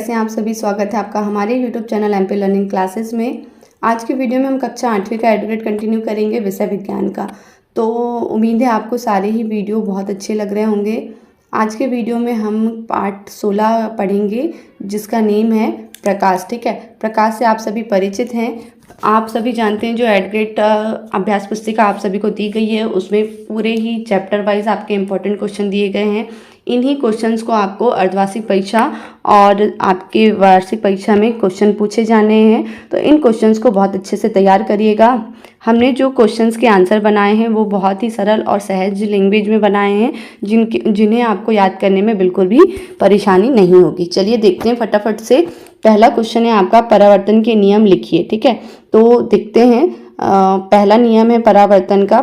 कैसे हैं आप सभी। स्वागत है आपका हमारे YouTube channel MP learning classes में। आज की वीडियो में हम कक्षा 8वीं का एडुकेट कंटिन्यू करेंगे विषय विज्ञान का। तो उम्मीद है आपको सारे ही वीडियो बहुत अच्छे लग रहे होंगे। आज के वीडियो में हम पाठ 16 पढ़ेंगे जिसका नेम है प्रकाश। ठीक है, प्रकाश से आप सभी परिचित हैं। आप सभी जानते हैं जो एडुकेट अभ्यास पुस्तिका आप सभी को दी गई है उसमें पूरे ही चैप्टर वाइज आपके इम्पोर्टेंट क्वेश्चन दिए गए हैं। इन्हीं क्वेश्चंस को आपको अर्धवार्षिक परीक्षा और आपके वार्षिक परीक्षा में क्वेश्चन पूछे जाने हैं, तो इन क्वेश्चंस को बहुत अच्छे से तैयार करिएगा। हमने जो क्वेश्चंस के आंसर बनाए हैं वो बहुत ही सरल और सहज लैंग्वेज में बनाए हैं जिन्हें आपको याद करने में बिल्कुल भी परेशानी नहीं होगी। चलिए देखते हैं फटाफट से। पहला क्वेश्चन है आपका, परावर्तन के नियम लिखिए। ठीक है, तो देखते हैं। पहला नियम है परावर्तन का,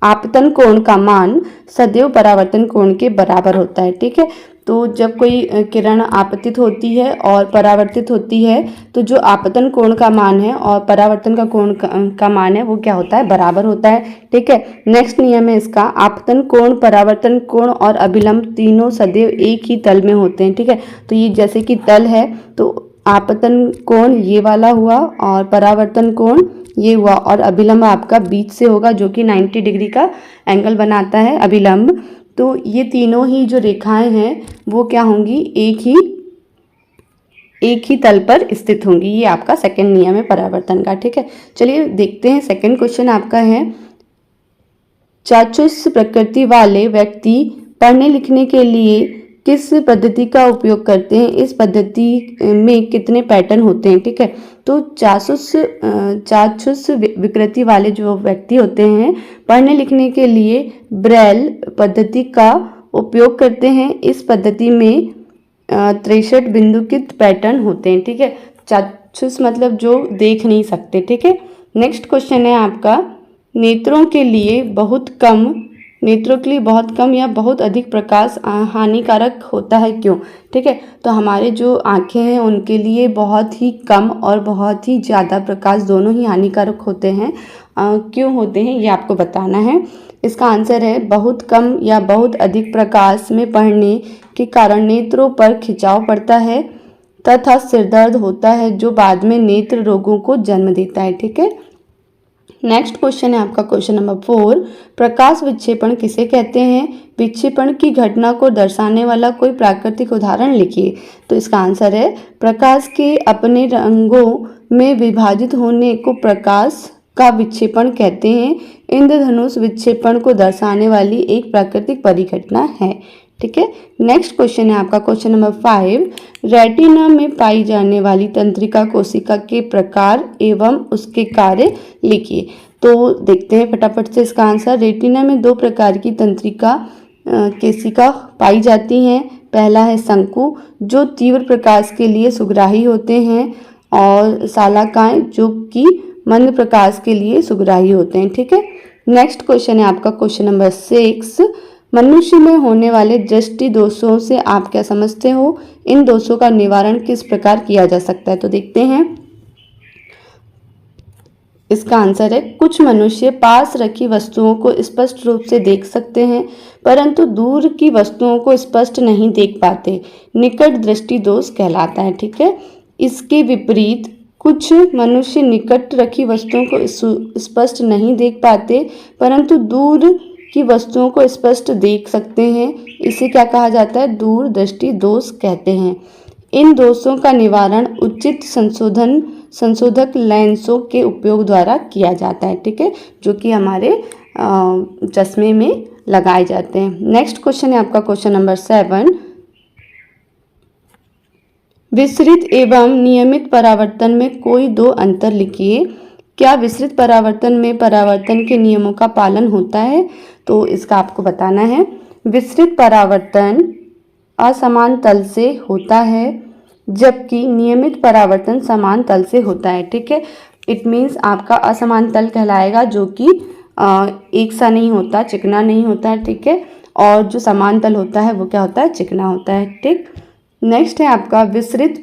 आपतन कोण का मान सदैव परावर्तन कोण के बराबर होता है। ठीक है, तो जब कोई किरण आपतित होती है और परावर्तित होती है तो जो आपतन कोण का मान है और परावर्तन का कोण का मान है वो क्या होता है, बराबर होता है। ठीक है, नेक्स्ट नियम है इसका, आपतन कोण, परावर्तन कोण और अभिलंब तीनों सदैव एक ही तल में होते हैं। ठीक है, तो ये जैसे कि तल है तो आपतन कोण ये वाला हुआ और परावर्तन कोण ये हुआ और अभिलंब आपका बीच से होगा जो कि 90 डिग्री का एंगल बनाता है अभिलंब। तो ये तीनों ही जो रेखाएं हैं वो क्या होंगी, एक ही तल पर स्थित होंगी। ये आपका सेकंड नियम है परावर्तन का। ठीक है, चलिए देखते हैं। सेकंड क्वेश्चन आपका है, चाक्षुष प्रकृति वाले व्यक्ति पढ़ने लिखने के लिए किस पद्धति का उपयोग करते हैं, इस पद्धति में कितने पैटर्न होते हैं। ठीक है, तो चाक्षुष विकृति वाले जो व्यक्ति होते हैं पढ़ने लिखने के लिए ब्रेल पद्धति का उपयोग करते हैं। इस पद्धति में 63 बिंदुकित पैटर्न होते हैं। ठीक है, चाक्षुष मतलब जो देख नहीं सकते। ठीक है, नेक्स्ट क्वेश्चन है आपका, नेत्रों के लिए बहुत कम या बहुत अधिक प्रकाश हानिकारक होता है, क्यों। ठीक है, तो हमारे जो आँखें हैं उनके लिए बहुत ही कम और बहुत ही ज़्यादा प्रकाश दोनों ही हानिकारक होते हैं। क्यों होते हैं ये आपको बताना है। इसका आंसर है, बहुत कम या बहुत अधिक प्रकाश में पढ़ने के कारण नेत्रों पर खिंचाव पड़ता है तथा सिरदर्द होता है जो बाद में नेत्र रोगों को जन्म देता है। ठीक है, नेक्स्ट क्वेश्चन है आपका क्वेश्चन नंबर 4, प्रकाश विक्षेपण किसे कहते हैं, विक्षेपण की घटना को दर्शाने वाला कोई प्राकृतिक उदाहरण लिखिए। तो इसका आंसर है, प्रकाश के अपने रंगों में विभाजित होने को प्रकाश का विक्षेपण कहते हैं। इंद्रधनुष विक्षेपण को दर्शाने वाली एक प्राकृतिक परिघटना है। ठीक है, नेक्स्ट क्वेश्चन है आपका क्वेश्चन नंबर 5, रेटिना में पाई जाने वाली तंत्रिका कोशिका के प्रकार एवं उसके कार्य लिखिए। तो देखते हैं फटाफट से इसका आंसर। रेटिना में 2 प्रकार की तंत्रिका कोशिका पाई जाती हैं। पहला है शंकु जो तीव्र प्रकाश के लिए सुग्राही होते हैं और शालाकाएं जो कि मंद प्रकाश के लिए सुग्राही होते हैं। ठीक है, नेक्स्ट क्वेश्चन है आपका क्वेश्चन नंबर 6, मनुष्य में होने वाले दृष्टि दोषों से आप क्या समझते हो, इन दोषों का निवारण किस प्रकार किया जा सकता है। तो देखते हैं, इसका आंसर है, कुछ मनुष्य पास रखी वस्तुओं को स्पष्ट रूप से देख सकते हैं परंतु दूर की वस्तुओं को स्पष्ट नहीं देख पाते, निकट दृष्टि दोष कहलाता है। ठीक है, इसके विपरीत कुछ मनुष्य निकट रखी वस्तुओं को स्पष्ट नहीं देख पाते परंतु दूर की वस्तुओं को स्पष्ट देख सकते हैं, इसे क्या कहा जाता है, दूर दृष्टि दोष कहते हैं। इन दोषों का निवारण उचित संशोधक लेंसों के उपयोग द्वारा किया जाता है। ठीक है, जो कि हमारे चश्मे में लगाए जाते हैं। नेक्स्ट क्वेश्चन है आपका क्वेश्चन नंबर 7, विसरित एवं नियमित परावर्तन में कोई 2 अंतर लिखिए। क्या विसरित परावर्तन में परावर्तन के नियमों का पालन होता है। तो इसका आपको बताना है, विसरित परावर्तन असमान तल से होता है जबकि नियमित परावर्तन समान तल से होता है। ठीक है, इट मीन्स आपका असमान तल कहलाएगा जो कि एक सा नहीं होता, चिकना नहीं होता है। ठीक है, और जो समान तल होता है वो क्या होता है, चिकना होता है। ठीक, नेक्स्ट है आपका विसरित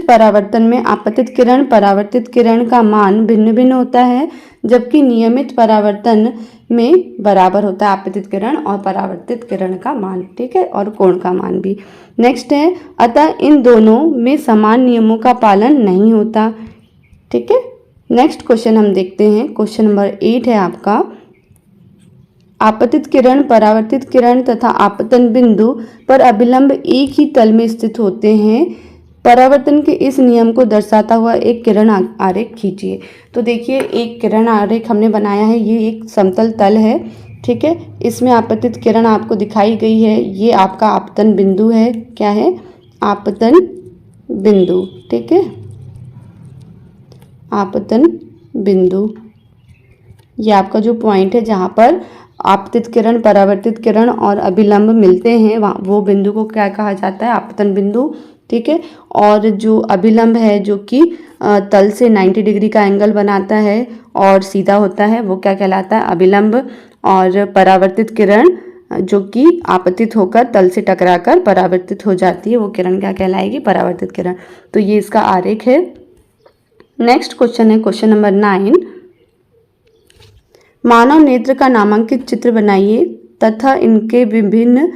परावर्तन में आपतित किरण परावर्तित किरण का मान भिन्न भिन्न होता है जबकि नियमित परावर्तन में बराबर होता है आपतित किरण और परावर्तित किरण का मान, ठीक है, और कोण का मान भी। नेक्स्ट है, अतः इन दोनों में समान नियमों का पालन नहीं होता, ठीक है। नेक्स्ट क्वेश्चन हम देखते हैं, क्वेश्चन नंबर 8 है आपका, आपतित किरण, परावर्तित किरण तथा आपतन बिंदु पर अभिलंब एक ही तल में स्थित होते हैं, परावर्तन के इस नियम को दर्शाता हुआ एक किरण आरेख खींचिए। तो देखिए एक किरण आरेख हमने बनाया है, ये एक समतल तल है, ठीक है। इसमें आपतित किरण आपको दिखाई गई है, ये आपका आपतन बिंदु है, क्या है, आपतन बिंदु, ठीक है, आपतन बिंदु। ये आपका जो पॉइंट है जहाँ पर आपतित किरण, परावर्तित किरण और अभिलंब मिलते हैं, वहाँ वो बिंदु को क्या कहा जाता है, आपतन बिंदु, ठीक है। और जो अभिलंब है जो कि तल से 90 डिग्री का एंगल बनाता है और सीधा होता है, वो क्या कहलाता है, अभिलंब। और परावर्तित किरण जो कि आपतित होकर तल से टकराकर परावर्तित हो जाती है, वो किरण क्या कहलाएगी, परावर्तित किरण। तो ये इसका आरेख है। नेक्स्ट क्वेश्चन है क्वेश्चन नंबर 9, मानव नेत्र का नामांकित चित्र बनाइए तथा इनके विभिन्न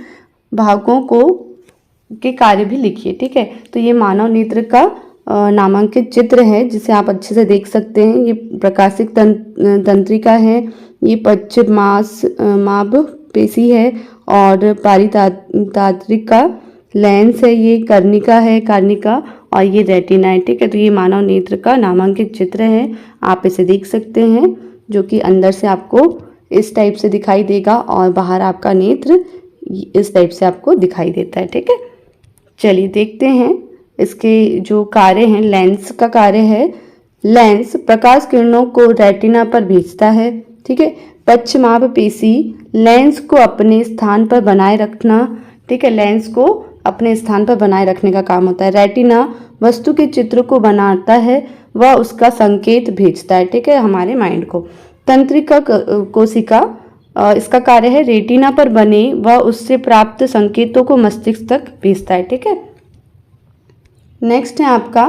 भागों को के कार्य भी लिखिए, ठीक है। तो ये मानव नेत्र का नामांकित चित्र है जिसे आप अच्छे से देख सकते हैं। ये प्रकाशिक तंत्रिका है, ये पश्चिमाभ पेशी है और पारितात्रिका लेंस है, ये कर्णिका है, कार्निका, और ये रेटिना है, ठीक है। तो ये मानव नेत्र का नामांकित चित्र है, आप इसे देख सकते हैं, जो कि अंदर से आपको इस टाइप से दिखाई देगा और बाहर आपका नेत्र इस टाइप से आपको दिखाई देता है, ठीक है। चलिए देखते हैं इसके जो कार्य हैं। लेंस का कार्य है, लेंस प्रकाश किरणों को रेटिना पर भेजता है, ठीक है। पश्चिमाभ पेशी लेंस को अपने स्थान पर बनाए रखना, ठीक है, लेंस को अपने स्थान पर बनाए रखने का काम होता है। रेटिना वस्तु के चित्र को बनाता है, वह उसका संकेत भेजता है, ठीक है, हमारे माइंड को। तंत्रिका कोशिका, इसका कार्य है रेटिना पर बने व उससे प्राप्त संकेतों को मस्तिष्क तक भेजता है, ठीक है। नेक्स्ट है आपका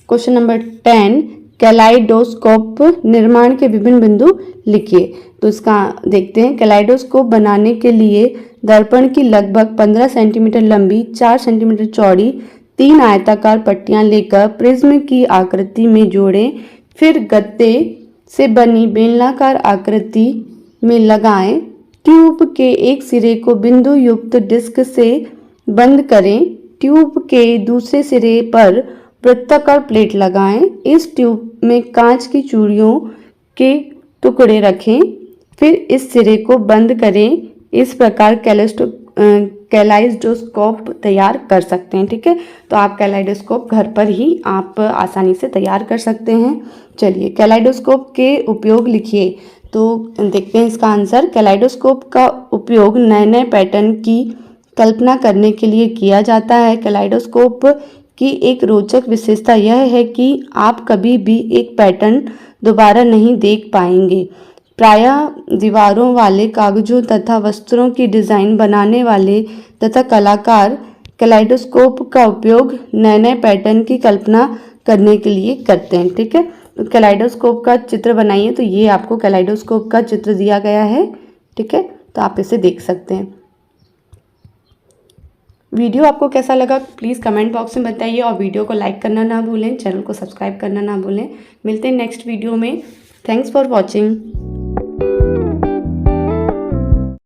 क्वेश्चन नंबर 10, कैलाइडोस्कोप निर्माण के विभिन्न बिंदु लिखिए। तो इसका देखते हैं। कैलाइडोस्कोप बनाने के लिए दर्पण की लगभग 15 सेंटीमीटर लंबी, 4 सेंटीमीटर चौड़ी 3 आयताकार पट्टियां लेकर प्रिज्म की आकृति में जोड़ें, फिर गत्ते से बनी बेलनाकार आकृति में लगाएं। ट्यूब के एक सिरे को बिंदु युक्त डिस्क से बंद करें। ट्यूब के दूसरे सिरे पर वृत्ताकार प्लेट लगाएं। इस ट्यूब में कांच की चूड़ियों के टुकड़े रखें, फिर इस सिरे को बंद करें। इस प्रकार कैलाइडोस्कोप तैयार कर सकते हैं, ठीक है। तो आप कैलाइडोस्कोप घर पर ही आप आसानी से तैयार कर सकते हैं। चलिए कैलाइडोस्कोप के उपयोग लिखिए। तो देखते हैं इसका आंसर। कैलाइडोस्कोप का उपयोग नए नए पैटर्न की कल्पना करने के लिए किया जाता है। कैलाइडोस्कोप की एक रोचक विशेषता यह है कि आप कभी भी एक पैटर्न दोबारा नहीं देख पाएंगे। प्रायः दीवारों वाले कागजों तथा वस्त्रों की डिज़ाइन बनाने वाले तथा कलाकार कैलाइडोस्कोप का उपयोग नए नए पैटर्न की कल्पना करने के लिए करते हैं, ठीक है। तो कैलाइडोस्कोप का चित्र बनाइए। तो ये आपको कैलाइडोस्कोप का चित्र दिया गया है, ठीक है। तो आप इसे देख सकते हैं। वीडियो आपको कैसा लगा प्लीज़ कमेंट बॉक्स में बताइए और वीडियो को लाइक करना ना भूलें, चैनल को सब्सक्राइब करना ना भूलें। मिलते हैं नेक्स्ट वीडियो में। Thanks for watching.